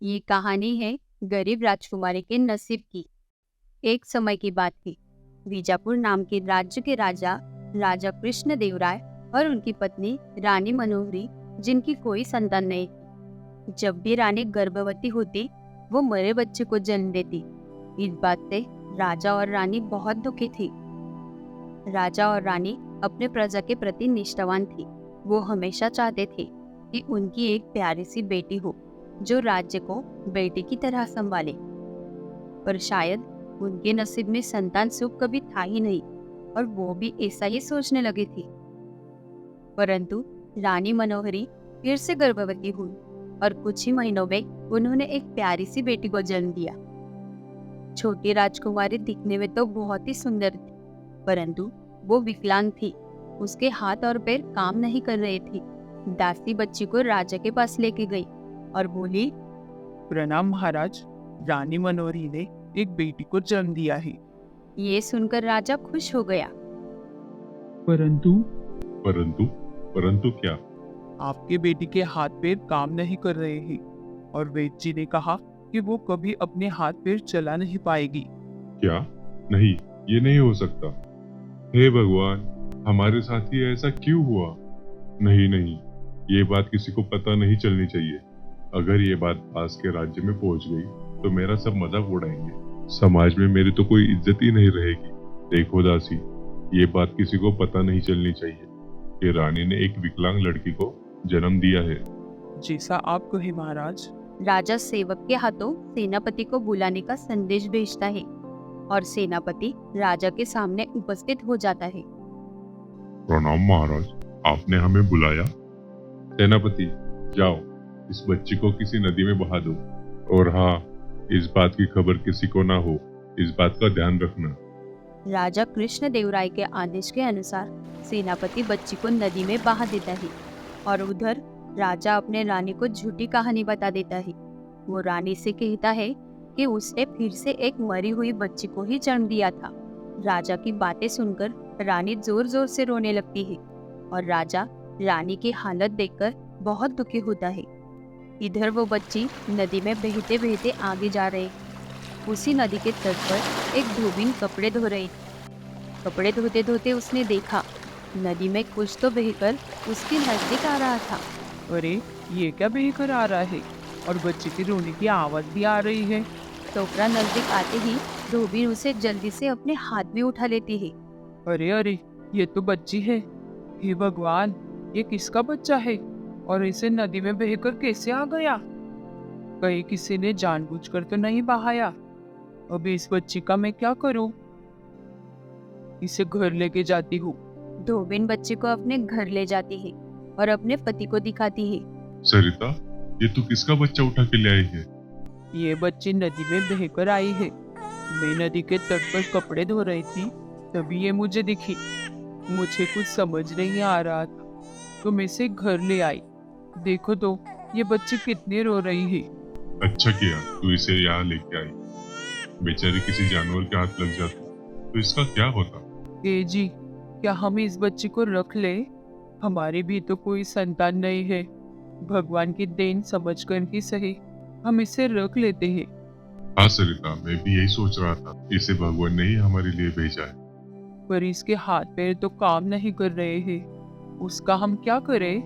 ये कहानी है गरीब राजकुमारी के नसीब की। एक समय की बात थी। बीजापुर नाम के राज्य के राजा राजा कृष्ण देवराय और उनकी पत्नी रानी मनोहरी, जिनकी कोई संतान नहीं थी। जब भी रानी गर्भवती होती, वो मरे बच्चे को जन्म देती। इस बात से राजा और रानी बहुत दुखी थी। राजा और रानी अपने प्रजा के प्रति निष्ठावान थी। वो हमेशा चाहते थे कि उनकी एक प्यारी सी बेटी हो, जो राज्य को बेटी की तरह संभाले। पर शायद उनके नसीब में संतान सुख कभी था ही नहीं, और वो भी ऐसा ही सोचने लगी थी। परंतु रानी मनोहरी फिर से गर्भवती हुई और कुछ ही महीनों में उन्होंने एक प्यारी सी बेटी को जन्म दिया। छोटी राजकुमारी दिखने में तो बहुत ही सुंदर थी, परंतु वो विकलांग थी। उसके हाथ और पैर काम नहीं कर रहे थे। दासी बच्ची को राजा के पास लेके गई और बोली, प्रणाम महाराज। रानी मनोहरी ने एक बेटी को जन्म दिया है। ये सुनकर राजा खुश हो गया। परंतु परंतु परंतु क्या? आपके बेटी के हाथ पैर काम नहीं कर रहे हैं और वैद्य जी ने कहा कि वो कभी अपने हाथ पैर चला नहीं पाएगी। क्या? नहीं, ये नहीं हो सकता। हे भगवान, हमारे साथ ही ऐसा क्यों हुआ? नहीं नहीं, ये बात किसी को पता नहीं चलनी चाहिए। अगर ये बात पास के राज्य में पहुंच गई तो मेरा सब मजाक उड़ाएंगे। समाज में मेरी तो कोई इज्जत ही नहीं रहेगी। देखो दासी, ये बात किसी को पता नहीं चलनी चाहिए कि रानी ने एक विकलांग लड़की को जन्म दिया है। जैसा आप कहे महाराज। राजा सेवक के हाथों सेनापति को बुलाने का संदेश भेजता है और सेनापति राजा के सामने उपस्थित हो जाता है। प्रणाम महाराज, आपने हमें बुलाया? सेनापति, जाओ इस बच्ची को किसी नदी में बहा दो। और हाँ, इस बात की खबर किसी को ना हो, इस बात का ध्यान रखना। राजा कृष्ण देवराय के आदेश के अनुसार सेनापति बच्ची को नदी में बहा देता है और उधर राजा अपने रानी को झूठी कहानी बता देता है। वो रानी से कहता है कि उसने फिर से एक मरी हुई बच्ची को ही जन्म दिया था। राजा की बातें सुनकर रानी जोर जोर से रोने लगती है और राजा रानी की हालत देखकर बहुत दुखी होता है। इधर वो बच्ची नदी में बहते बहते आगे जा रही। उसी नदी के तट पर एक धोबिन कपड़े धो रही थी। कपड़े धोते धोते उसने देखा नदी में कुछ तो बहकर उसके नजदीक आ रहा था। अरे, ये क्या बहकर आ रहा है और बच्चे की रोने की आवाज भी आ रही है। टोकरा नजदीक आते ही धोबिन उसे जल्दी से अपने हाथ में उठा लेती है। अरे अरे, ये तो बच्ची है। हे भगवान, ये किसका बच्चा है और इसे नदी में बहकर कैसे आ गया? कहीं किसी ने जानबूझकर तो नहीं बहाया? अभी इस बच्ची का मैं क्या करूं? इसे घर लेके जाती हूँ। धोबिन बच्चे को अपने घर ले जाती है और अपने पति को दिखाती है। सरिता, ये तू किसका बच्चा उठा के ले आई है? ये बच्ची नदी में बहकर आई है। मैं नदी के तट पर कपड़े धो रही थी, तभी ये मुझे दिखी। मुझे कुछ समझ नहीं आ रहा था तो मैं इसे घर ले आई। देखो तो, ये बच्ची कितनी रो रही है। अच्छा किया तू इसे यहाँ लेके आई। बेचारी किसी जानवर के हाथ लग जाती तो इसका क्या होता? ए जी, क्या हम इस बच्ची को रख ले? हमारी भी तो कोई संतान नहीं है। भगवान की देन समझकर ही सही, हम इसे रख लेते हैं। हाँ सरिता, मैं भी यही सोच रहा था। इसे भगवान ने ही हमारे लिए भेजा है। पर इसके हाथ पैर तो काम नहीं कर रहे हैं। उसका हम क्या करें?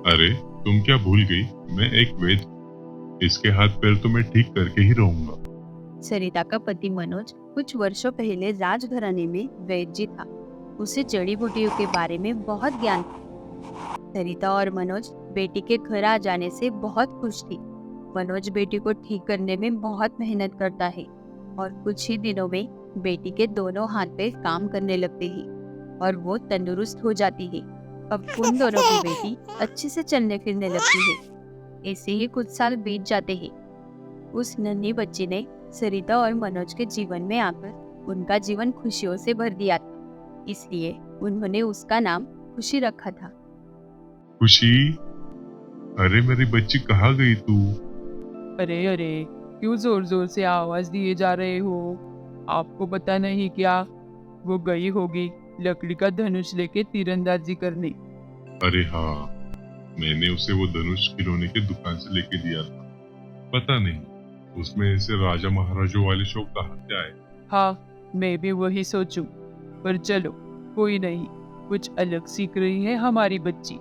अरे, तुम क्या भूल गई? मैं एक वैद्य। इसके हाथ पैर तो मैं ठीक करके ही रहूंगा। सरिता का पति मनोज कुछ वर्षों पहले राजघराने में वैद्य जी था। उसे जड़ी बूटियों के बारे में बहुत ज्ञान था। सरिता और मनोज बेटी के घर आ जाने से बहुत खुश थी। मनोज बेटी को ठीक करने में बहुत मेहनत करता है और कुछ ही दिनों में बेटी के दोनों हाथ पैर काम करने लगते हैं और वो तंदुरुस्त हो जाती है। अब उन दोनों की बेटी अच्छे से चलने फिरने लगती है। ऐसे ही कुछ साल बीत जाते हैं। उस नन्ही बच्ची ने सरिता और मनोज के जीवन में आकर उनका जीवन खुशियों से भर दिया था। इसलिए उन्होंने उसका नाम खुशी रखा था। खुशी? अरे मेरी बच्ची कहाँ गई तू? अरे अरे, क्यों जोर जोर से आवाज दिए जा रहे हो? आपको पता नहीं क्या? वो गई होगी लकड़ी का धनुष लेके तीरंदाजी करने। अरे हाँ, मैंने उसे वो धनुष खिलौने की दुकान से लेके दिया था। पता नहीं, उसमें ऐसे राजा महाराजों वाले शौक कहाँ से आए। हाँ, मैं भी वही सोचूं। पर चलो, कोई नहीं, कुछ अलग सीख रही है हमारी बच्ची।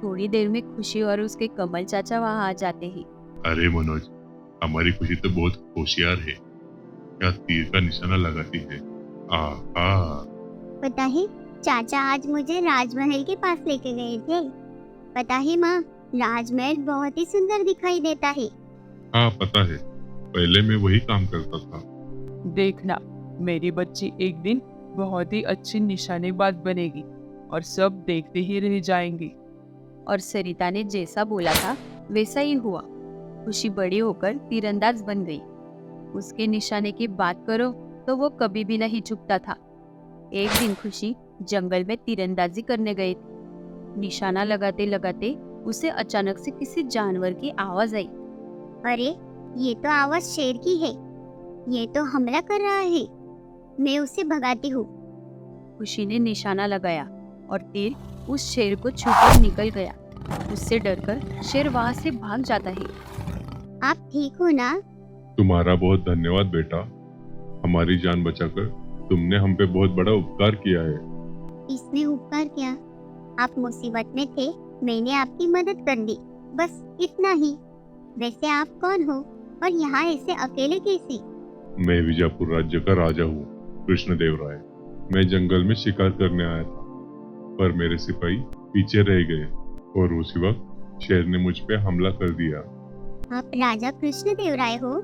थोड़ी देर में खुशी और उसके कमल चाचा वहां आ जाते हैं। अरे मनोज, हमारी खुशी तो बहुत होशियार है, क्या तीर का निशाना लगाती है। आहा। पता है, चाचा आज मुझे राजमहल के पास लेके गए थे। पता है माँ, राजमहल बहुत ही सुंदर दिखाई देता है। हाँ पता है, पहले मैं वही काम करता था। देखना, मेरी बच्ची एक दिन बहुत ही अच्छी निशानेबाज बनेगी और सब देखते ही रह जाएंगे। और सरिता ने जैसा बोला था वैसा ही हुआ। खुशी बड़ी होकर तीरंदाज बन गई। उसके निशाने की बात करो तो वो कभी भी नहीं चूकता था। एक दिन खुशी जंगल में तीरंदाजी करने गई थी। निशाना लगाते लगाते उसे अचानक से किसी जानवर की आवाज आई। अरे, ये तो आवाज शेर की है। ये तो हमला कर रहा है। मैं उसे भगाती हूँ। खुशी ने निशाना लगाया और तीर उस शेर को छूकर निकल गया। उससे डरकर शेर वहां से भाग जाता है। आप ठीक हो ना? तुम्हारा बहुत धन्यवाद बेटा, हमारी जान बचाकर तुमने हम पे बहुत बड़ा उपकार किया है। इसमें उपकार क्या? आप मुसीबत में थे, मैंने आपकी मदद कर दी, बस इतना ही। वैसे आप कौन हो और यहाँ ऐसे अकेले कैसे? मैं विजापुर राज्य का राजा हूँ, कृष्णदेव राय। मैं जंगल में शिकार करने आया था, पर मेरे सिपाही पीछे रह गए और उसी वक्त शेर ने मुझ पे हमला कर दिया। आप राजा कृष्णदेव राय हो?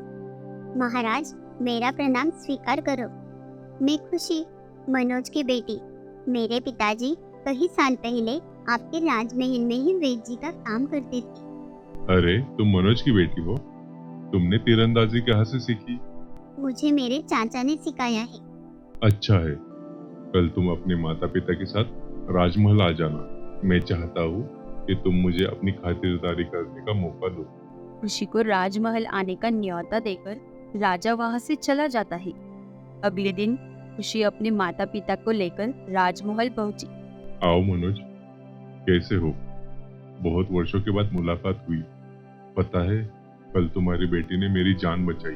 महाराज, मेरा प्रणाम स्वीकार करो। मैं खुशी, मनोज की बेटी। मेरे पिताजी कई साल पहले आपके राजमहल में ही वैद्य जी का काम करते थे। अरे, तुम मनोज की बेटी हो? तुमने तीरंदाजी कहाँ से सीखी? मुझे मेरे चाचा ने सिखाया है। अच्छा है, कल तुम अपने माता पिता के साथ राजमहल आ जाना। मैं चाहता हूँ कि तुम मुझे अपनी खातिरदारी करने का मौका दो। खुशी को राजमहल आने का न्योता देकर राजा वहां से चला जाता है। अगले दिन खुशी अपने माता पिता को लेकर राजमहल पहुंची। आओ मनोज, कैसे हो? बहुत वर्षों के बाद मुलाकात हुई। पता है, कल तुम्हारी बेटी ने मेरी जान बचाई।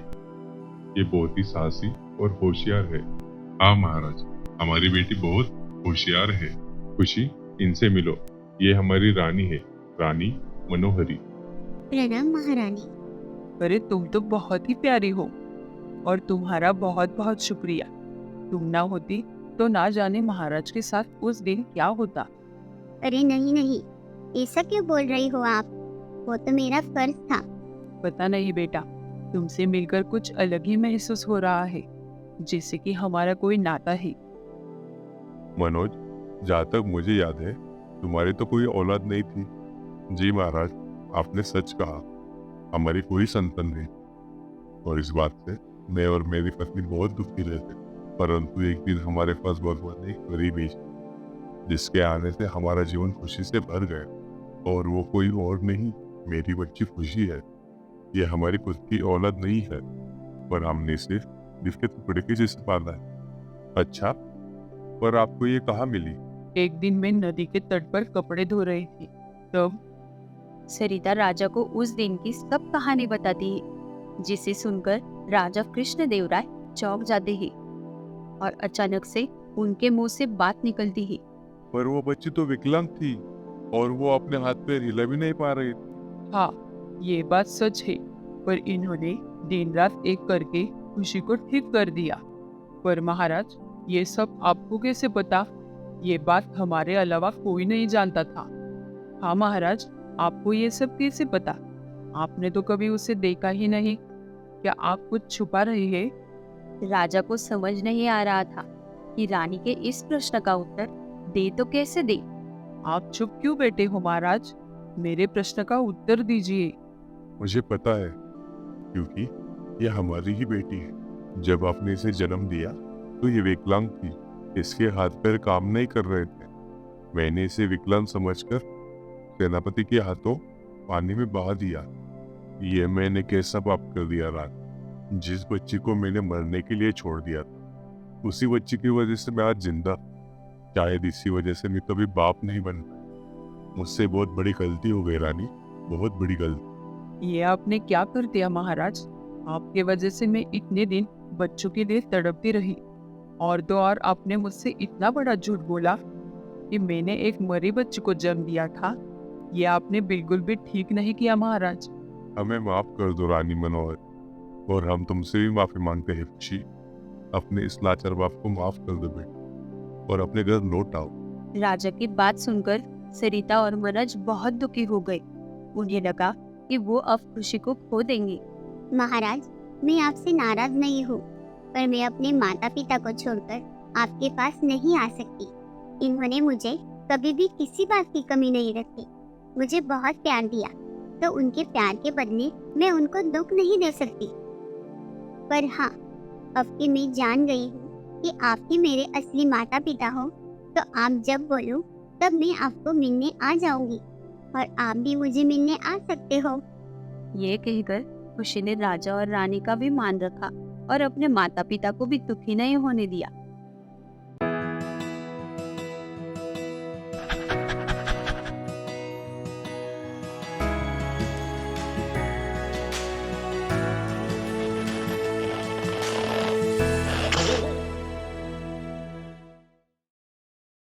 ये बहुत ही साहसी और होशियार है। हाँ महाराज, हमारी बेटी बहुत होशियार है। खुशी, इनसे मिलो। ये हमारी रानी है, रानी मनोहरी। प्रणाम महारानी। अरे, तुम तो बहुत ही प्यारी हो और तुम्हारा बहुत बहुत शुक्रिया। तुम ना होती तो ना जाने महाराज के साथ उस दिन क्या होता। अरे नहीं नहीं, ऐसा क्यों बोल रही हो आप? वो तो मेरा फर्ज था। पता नहीं बेटा, तुमसे मिलकर कुछ अलग ही महसूस हो रहा है, जैसे कि हमारा कोई नाता है। मनोज, जहाँ तक मुझे याद है, तुम्हारी तो कोई औलाद नहीं थी। जी महाराज, आपने सच कहा, हमारी कोई संतान नहीं। और इस बात से मैं और मेरी पत्नी बहुत दुखी रहते। परंतु एक दिन हमारे पास भगवान ने एक परी भेजी, जिसके आने से हमारा जीवन खुशी से भर गया। और वो कोई और नहीं, मेरी बच्ची खुशी है। ये हमारी खुद की औलाद नहीं है, पर हमने इसे दिल के टुकड़े के जैसे पाला है। अच्छा, पर आपको ये कहाँ मिली? एक दिन मैं नदी के तट पर कपड़े धो रही थी, तब सरिता राजा को उस दिन की सब कहानी बताती है, जिसे सुनकर राजा कृष्णदेव राय चौंक जाते हैं और अचानक से उनके मुंह से बात निकलती है। पर वो बच्ची तो विकलांग थी और वो अपने हाथ पैर हिला भी नहीं पा रही थी। हाँ, ये बात सच है, पर इन्होंने दिन रात एक करके खुशी को ठीक कर दिया। पर महाराज, ये सब आपको कैसे पता? ये बात हमारे अलावा कोई नहीं जानता था। हाँ महाराज, आपको ये सब कैसे पता? आपने तो कभी उसे देखा ही नहीं। क्या आप कुछ छुपा रही है? राजा को समझ नहीं आ रहा था कि रानी के इस प्रश्न का उत्तर दे तो कैसे दे। आप चुप क्यों बैठे हो महाराज? मेरे प्रश्न का उत्तर दीजिए। मुझे पता है, क्योंकि ये हमारी ही बेटी है। जब आपने इसे जन्म दिया तो ये विकलांग थी, इसके हाथ पैर काम नहीं कर रहे थे। मैंने इसे विकलांग समझकर सेनापति के हाथों पानी में बहा दिया। ये मैंने कैसा पाप कर दिया रात? जिस बच्ची को मैंने मरने के लिए छोड़ दिया था, उसी बच्ची की वजह से मैं आज जिंदा। शायद इसी वजह से मैं कभी बाप नहीं बन पाया। मुझसे बहुत बड़ी गलती हो गई रानी, बहुत बड़ी गलती। ये आपने क्या कर दिया महाराज? आपके वजह से मैं इतने दिन बच्चों के लिए तड़पती रही, और तो और आपने मुझसे इतना बड़ा झूठ बोला कि मैंने एक मरी बच्ची को जन्म दिया था। ये आपने बिल्कुल भी ठीक नहीं किया महाराज। हमें माफ कर दो रानी मनोहर, और हम तुमसे भी माफी मांगते हैं खुशी। अपने इस लाचार बाप को माफ कर दो बेटा, और अपने घर लौट आओ। राजा की बात सुनकर सरिता और मनोज बहुत दुखी हो गए। उन्हें लगा कि वो अब खुशी को खो देंगे। महाराज, मैं आपसे नाराज नहीं हूँ, पर मैं अपने माता पिता को छोड़कर आपके पास नहीं आ सकती। इन्होंने मुझे कभी भी किसी बात की कमी नहीं रखी, मुझे बहुत प्यार दिया, तो उनके प्यार के बदले मैं उनको दुख नहीं दे सकती। पर हाँ, अब कि मैं जान गई हूँ कि आप ही मेरे असली माता पिता हो, तो आप जब बोलो तब मैं आपको मिलने आ जाऊंगी, और आप भी मुझे मिलने आ सकते हो। ये कहकर खुशी ने राजा और रानी का भी मान रखा और अपने माता पिता को भी दुखी नहीं होने दिया।